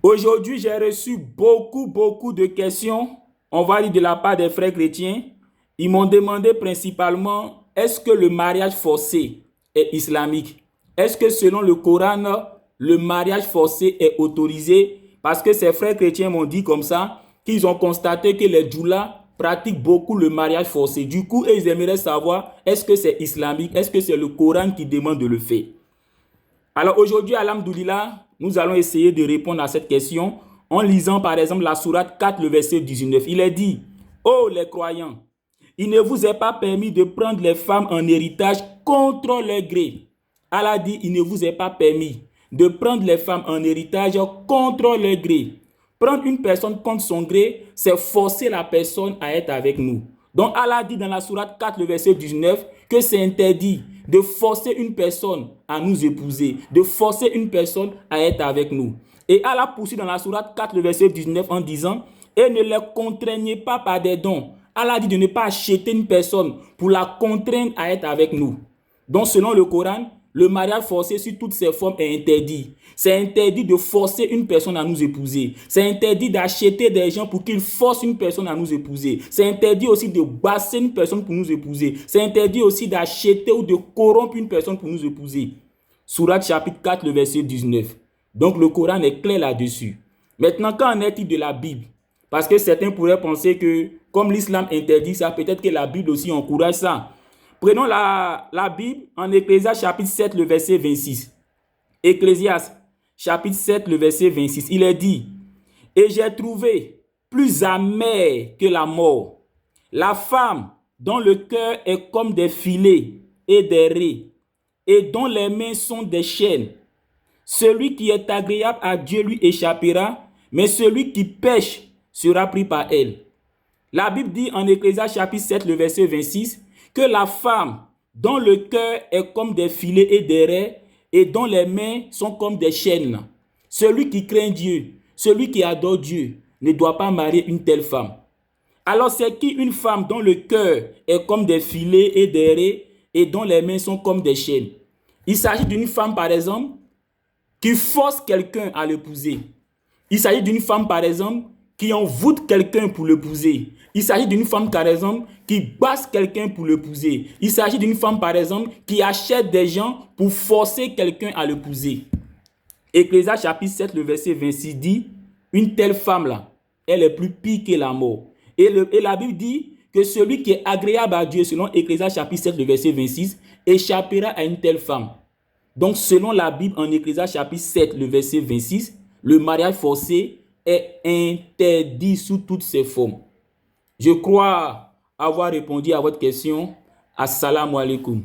Aujourd'hui, j'ai reçu beaucoup de questions, on va dire de la part des frères chrétiens. Ils m'ont demandé principalement, est-ce que le mariage forcé est islamique? Est-ce que selon le Coran, le mariage forcé est autorisé? Parce que ces frères chrétiens m'ont dit comme ça, qu'ils ont constaté que les djoulas pratiquent beaucoup le mariage forcé. Du coup, ils aimeraient savoir, est-ce que c'est islamique? Est-ce que c'est le Coran qui demande de le faire? Alors aujourd'hui, alhamdoulilah, nous allons essayer de répondre à cette question en lisant par exemple la sourate 4, le verset 19. Il est dit, ô les croyants, il ne vous est pas permis de prendre les femmes en héritage contre leur gré. Allah dit, il ne vous est pas permis de prendre les femmes en héritage contre leur gré. Prendre une personne contre son gré, c'est forcer la personne à être avec nous. Donc Allah dit dans la sourate 4, le verset 19, que c'est interdit de forcer une personne à nous épouser, de forcer une personne à être avec nous. Et Allah poursuit dans la sourate 4, le verset 19 en disant, et ne les contraignez pas par des dons. Allah dit de ne pas acheter une personne pour la contraindre à être avec nous. Donc selon le Coran, le mariage forcé sur toutes ses formes est interdit. C'est interdit de forcer une personne à nous épouser. C'est interdit d'acheter des gens pour qu'ils forcent une personne à nous épouser. C'est interdit aussi de basser une personne pour nous épouser. C'est interdit aussi d'acheter ou de corrompre une personne pour nous épouser. Sourate chapitre 4, le verset 19. Donc le Coran est clair là-dessus. Maintenant, qu'en est-il de la Bible? Parce que certains pourraient penser que comme l'islam interdit ça, peut-être que la Bible aussi encourage ça. Prenons la Bible en Ecclésiaste chapitre 7, le verset 26. Ecclésiaste chapitre 7, le verset 26. Il est dit, et j'ai trouvé plus amer que la mort la femme dont le cœur est comme des filets et des raies et dont les mains sont des chaînes. Celui qui est agréable à Dieu lui échappera, mais celui qui pêche sera pris par elle. La Bible dit en Ecclésiaste chapitre 7, le verset 26, que la femme dont le cœur est comme des filets et des raies et dont les mains sont comme des chaînes. Celui qui craint Dieu, celui qui adore Dieu, ne doit pas marier une telle femme. Alors c'est qui une femme dont le cœur est comme des filets et des raies et dont les mains sont comme des chaînes? Il s'agit d'une femme par exemple qui force quelqu'un à l'épouser. Il s'agit d'une femme par exemple qui envoûte quelqu'un pour l'épouser. Il s'agit d'une femme par exemple qui basse quelqu'un pour l'épouser. Il s'agit d'une femme par exemple qui achète des gens pour forcer quelqu'un à l'épouser. Ecclésiaste chapitre 7, le verset 26 dit, une telle femme-là, elle est plus pire que la mort. Et la Bible dit que celui qui est agréable à Dieu, selon Ecclésiaste chapitre 7, le verset 26, échappera à une telle femme. Donc, selon la Bible, en Ecclésiaste chapitre 7, le verset 26, le mariage forcé est interdit sous toutes ses formes. Je crois avoir répondu à votre question. Assalamu alaikum.